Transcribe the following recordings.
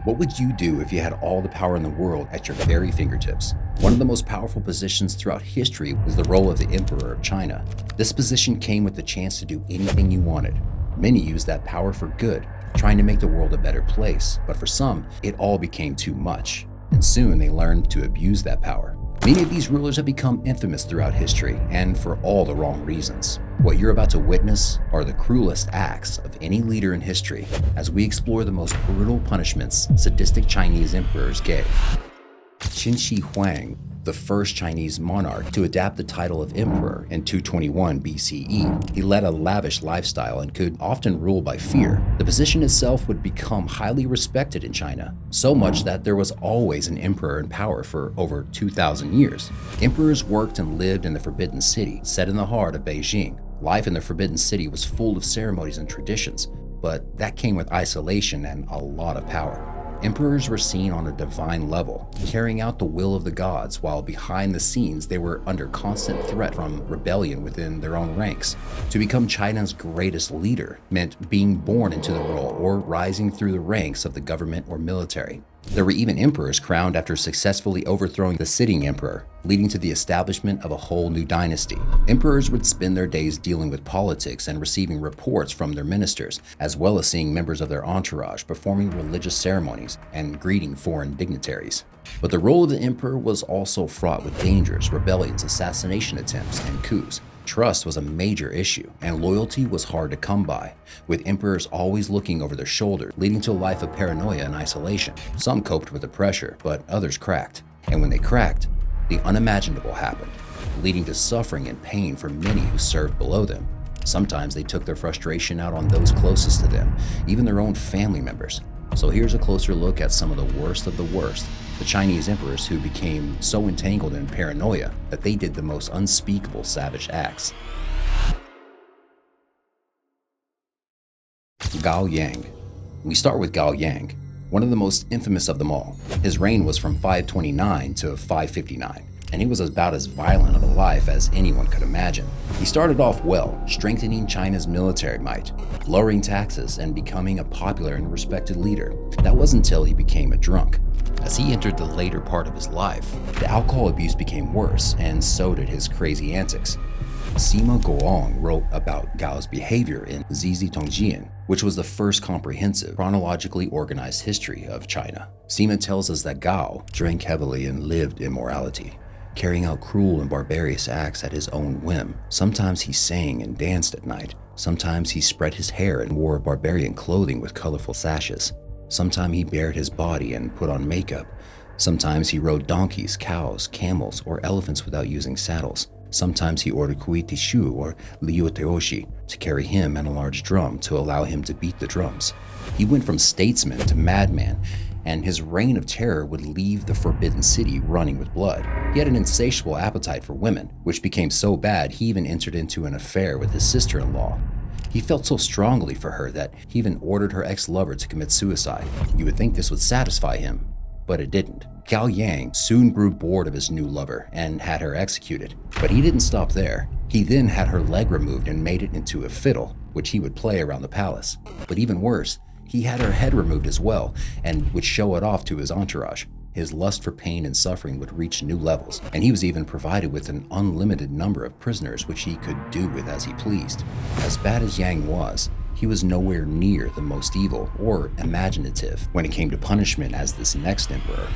What would you do if you had all the power in the world at your very fingertips? One of the most powerful positions throughout history was the role of the Emperor of China. This position came with the chance to do anything you wanted. Many used that power for good, trying to make the world a better place, but for some, it all became too much, and soon they learned to abuse that power. Many of these rulers have become infamous throughout history, and for all the wrong reasons. What you're about to witness are the cruelest acts of any leader in history as we explore the most brutal punishments sadistic Chinese emperors gave. Qin Shi Huang, the first Chinese monarch to adapt the title of emperor in 221 BCE. He led a lavish lifestyle and could often rule by fear. The position itself would become highly respected in China, so much that there was always an emperor in power for over 2,000 years. Emperors worked and lived in the Forbidden City, set in the heart of Beijing. Life in the Forbidden City was full of ceremonies and traditions, but that came with isolation and a lot of power. Emperors were seen on a divine level, carrying out the will of the gods, while behind the scenes they were under constant threat from rebellion within their own ranks. To become China's greatest leader meant being born into the role or rising through the ranks of the government or military. There were even emperors crowned after successfully overthrowing the sitting emperor, leading to the establishment of a whole new dynasty. Emperors would spend their days dealing with politics and receiving reports from their ministers, as well as seeing members of their entourage performing religious ceremonies and greeting foreign dignitaries. But the role of the emperor was also fraught with dangers, rebellions, assassination attempts, and coups. Trust was a major issue, and loyalty was hard to come by, with emperors always looking over their shoulder, leading to a life of paranoia and isolation. Some coped with the pressure, but others cracked. And when they cracked, the unimaginable happened, leading to suffering and pain for many who served below them. Sometimes they took their frustration out on those closest to them, even their own family members. So here's a closer look at some of the worst, the Chinese emperors who became so entangled in paranoia that they did the most unspeakable savage acts. Gao Yang. We start with Gao Yang, one of the most infamous of them all. His reign was from 529 to 559. And he was about as violent of a life as anyone could imagine. He started off well, strengthening China's military might, lowering taxes, and becoming a popular and respected leader. That wasn't until he became a drunk. As he entered the later part of his life, the alcohol abuse became worse, and so did his crazy antics. Sima Guoang wrote about Gao's behavior in Zizi Tongjian, which was the first comprehensive, chronologically organized history of China. Sima tells us that Gao drank heavily and lived immorality, carrying out cruel and barbarous acts at his own whim. Sometimes he sang and danced at night. Sometimes he spread his hair and wore barbarian clothing with colorful sashes. Sometimes he bared his body and put on makeup. Sometimes he rode donkeys, cows, camels, or elephants without using saddles. Sometimes he ordered Kuiti Shu or Liu Teoshi to carry him and a large drum to allow him to beat the drums. He went from statesman to madman, and his reign of terror would leave the Forbidden City running with blood. He had an insatiable appetite for women, which became so bad he even entered into an affair with his sister-in-law. He felt so strongly for her that he even ordered her ex-lover to commit suicide. You would think this would satisfy him, but it didn't. Gao Yang soon grew bored of his new lover and had her executed. But he didn't stop there. He then had her leg removed and made it into a fiddle, which he would play around the palace. But even worse, he had her head removed as well and would show it off to his entourage. His lust for pain and suffering would reach new levels, and he was even provided with an unlimited number of prisoners which he could do with as he pleased. As bad as Yang was, he was nowhere near the most evil or imaginative when it came to punishment as this next emperor.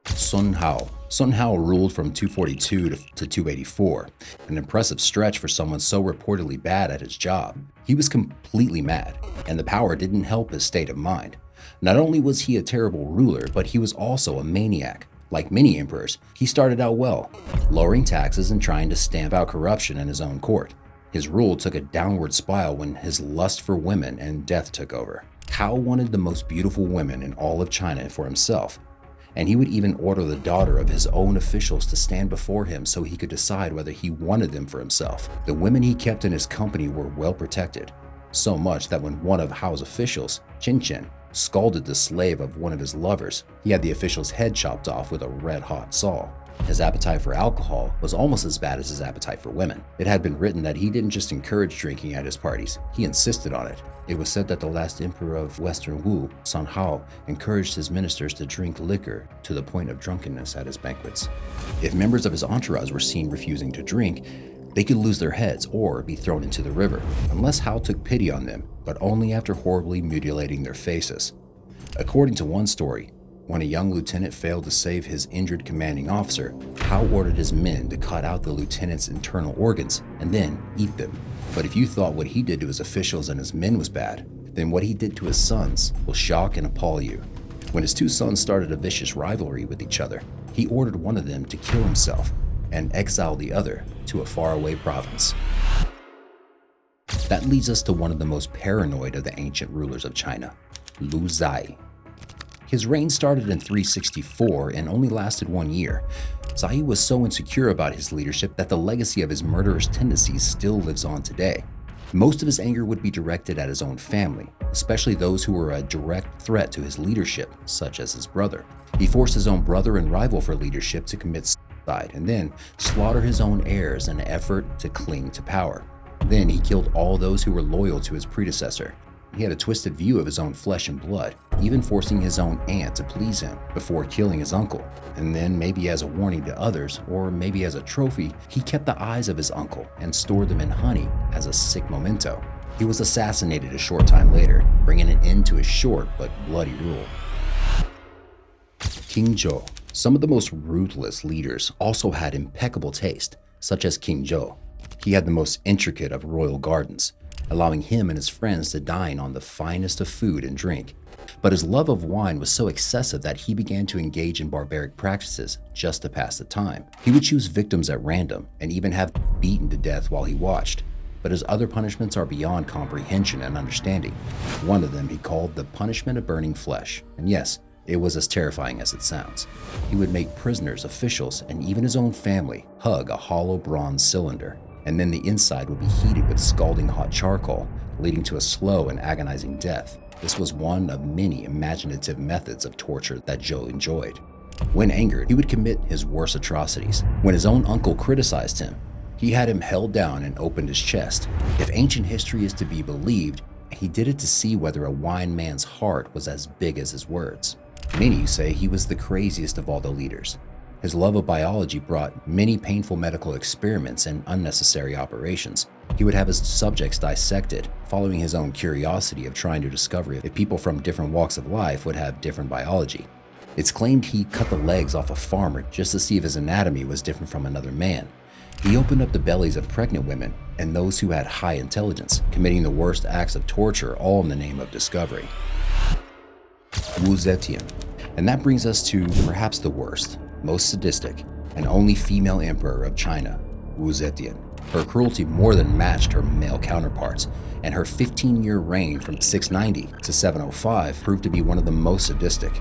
Sun Hao. Sun Hao ruled from 242 to 284, an impressive stretch for someone so reportedly bad at his job. He was completely mad, and the power didn't help his state of mind. Not only was he a terrible ruler, but he was also a maniac. Like many emperors, he started out well, lowering taxes and trying to stamp out corruption in his own court. His rule took a downward spiral when his lust for women and death took over. Hao wanted the most beautiful women in all of China for himself, and he would even order the daughter of his own officials to stand before him so he could decide whether he wanted them for himself. The women he kept in his company were well protected, so much that when one of Hao's officials, Qin, scalded the slave of one of his lovers, he had the official's head chopped off with a red-hot saw. His appetite for alcohol was almost as bad as his appetite for women. It had been written that he didn't just encourage drinking at his parties, he insisted on it. It was said that the last emperor of Western Wu, Sun Hao, encouraged his ministers to drink liquor to the point of drunkenness at his banquets. If members of his entourage were seen refusing to drink, they could lose their heads or be thrown into the river, unless Hao took pity on them, but only after horribly mutilating their faces. According to one story, when a young lieutenant failed to save his injured commanding officer, Hao ordered his men to cut out the lieutenant's internal organs and then eat them. But if you thought what he did to his officials and his men was bad, then what he did to his sons will shock and appall you. When his two sons started a vicious rivalry with each other, he ordered one of them to kill himself and exile the other to a faraway province. That leads us to one of the most paranoid of the ancient rulers of China, Lu Zai. His reign started in 364 and only lasted 1 year. Zai was so insecure about his leadership that the legacy of his murderous tendencies still lives on today. Most of his anger would be directed at his own family, especially those who were a direct threat to his leadership, such as his brother. He forced his own brother and rival for leadership to commit suicide and then slaughter his own heirs in an effort to cling to power. Then he killed all those who were loyal to his predecessor. He had a twisted view of his own flesh and blood, even forcing his own aunt to please him before killing his uncle. And then, maybe as a warning to others, or maybe as a trophy, he kept the eyes of his uncle and stored them in honey as a sick memento. He was assassinated a short time later, bringing an end to his short but bloody rule. King Zhou. Some of the most ruthless leaders also had impeccable taste, such as King Zhou. He had the most intricate of royal gardens, allowing him and his friends to dine on the finest of food and drink. But his love of wine was so excessive that he began to engage in barbaric practices just to pass the time. He would choose victims at random and even have them beaten to death while he watched. But his other punishments are beyond comprehension and understanding. One of them he called the punishment of burning flesh. And yes, it was as terrifying as it sounds. He would make prisoners, officials, and even his own family hug a hollow bronze cylinder, and then the inside would be heated with scalding hot charcoal, leading to a slow and agonizing death. This was one of many imaginative methods of torture that Zhou enjoyed. When angered, he would commit his worst atrocities. When his own uncle criticized him, he had him held down and opened his chest. If ancient history is to be believed, he did it to see whether a wine man's heart was as big as his words. Many say he was the craziest of all the leaders. His love of biology brought many painful medical experiments and unnecessary operations. He would have his subjects dissected, following his own curiosity of trying to discover if people from different walks of life would have different biology. It's claimed he cut the legs off a farmer just to see if his anatomy was different from another man. He opened up the bellies of pregnant women and those who had high intelligence, committing the worst acts of torture, all in the name of discovery. Wu Zetian. And that brings us to perhaps the worst, most sadistic, and only female emperor of China, Wu Zetian. Her cruelty more than matched her male counterparts, and her 15-year reign from 690 to 705 proved to be one of the most sadistic.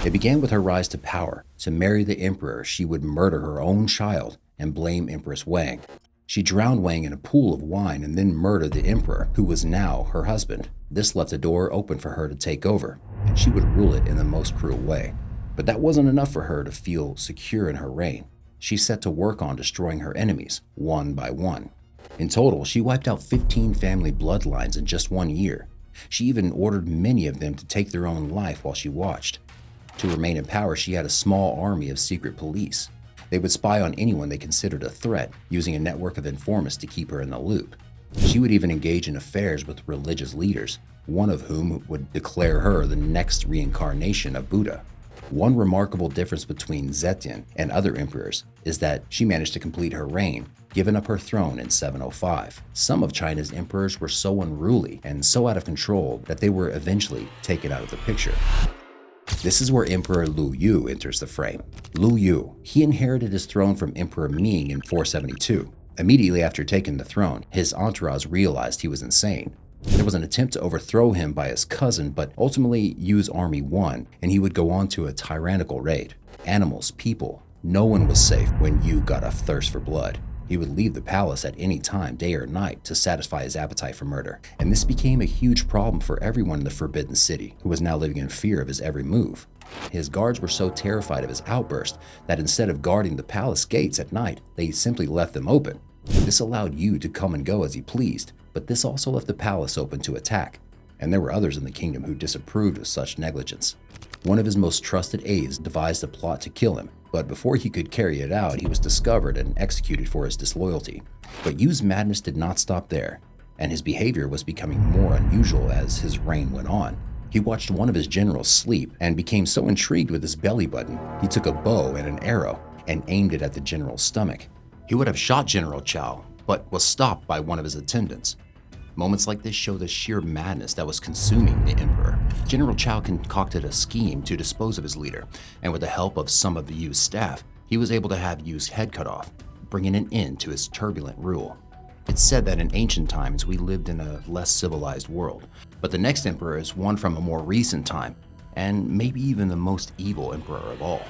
It began with her rise to power. To marry the emperor, she would murder her own child and blame Empress Wang. She drowned Wang in a pool of wine and then murdered the emperor, who was now her husband. This left a door open for her to take over, and she would rule it in the most cruel way. But that wasn't enough for her to feel secure in her reign. She set to work on destroying her enemies, one by one. In total, she wiped out 15 family bloodlines in just 1 year. She even ordered many of them to take their own life while she watched. To remain in power, she had a small army of secret police. They would spy on anyone they considered a threat, using a network of informants to keep her in the loop. She would even engage in affairs with religious leaders, one of whom would declare her the next reincarnation of Buddha. One remarkable difference between Zetian and other emperors is that she managed to complete her reign, giving up her throne in 705. Some of China's emperors were so unruly and so out of control that they were eventually taken out of the picture. This is where Emperor Lu Yu enters the frame. Lu Yu, he inherited his throne from Emperor Ming in 472. Immediately after taking the throne, his entourage realized he was insane. There was an attempt to overthrow him by his cousin, but ultimately Yu's army won, and he would go on to a tyrannical raid. Animals, people, no one was safe when Yu got a thirst for blood. He would leave the palace at any time, day or night, to satisfy his appetite for murder. And this became a huge problem for everyone in the Forbidden City, who was now living in fear of his every move. His guards were so terrified of his outburst that instead of guarding the palace gates at night, they simply left them open. This allowed you to come and go as he pleased, but this also left the palace open to attack. And there were others in the kingdom who disapproved of such negligence. One of his most trusted aides devised a plot to kill him, but before he could carry it out, he was discovered and executed for his disloyalty. But Yu's madness did not stop there, and his behavior was becoming more unusual as his reign went on. He watched one of his generals sleep and became so intrigued with his belly button, he took a bow and an arrow and aimed it at the general's stomach. He would have shot General Chao, but was stopped by one of his attendants. Moments like this show the sheer madness that was consuming the emperor. General Chao concocted a scheme to dispose of his leader, and with the help of some of Yu's staff, he was able to have Yu's head cut off, bringing an end to his turbulent rule. It's said that in ancient times we lived in a less civilized world, but the next emperor is one from a more recent time, and maybe even the most evil emperor of all.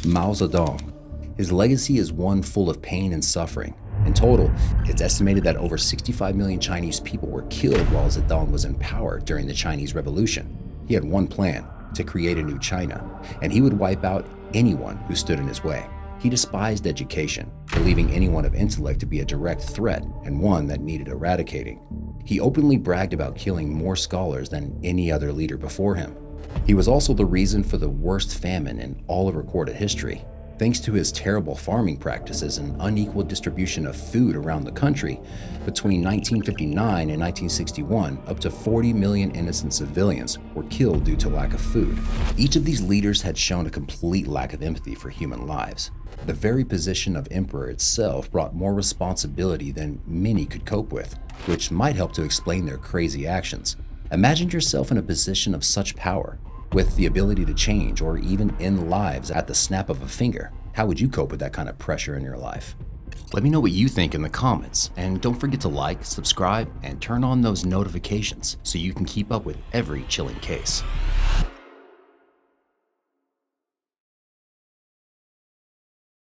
Mao Zedong. His legacy is one full of pain and suffering. In total, it's estimated that over 65 million Chinese people were killed while Zedong was in power during the Chinese Revolution. He had one plan: to create a new China, and he would wipe out anyone who stood in his way. He despised education, believing anyone of intellect to be a direct threat and one that needed eradicating. He openly bragged about killing more scholars than any other leader before him. He was also the reason for the worst famine in all of recorded history. Thanks to his terrible farming practices and unequal distribution of food around the country, between 1959 and 1961, up to 40 million innocent civilians were killed due to lack of food. Each of these leaders had shown a complete lack of empathy for human lives. The very position of emperor itself brought more responsibility than many could cope with, which might help to explain their crazy actions. Imagine yourself in a position of such power, with the ability to change or even end lives at the snap of a finger. How would you cope with that kind of pressure in your life? Let me know what you think in the comments, and don't forget to like, subscribe, and turn on those notifications so you can keep up with every chilling case.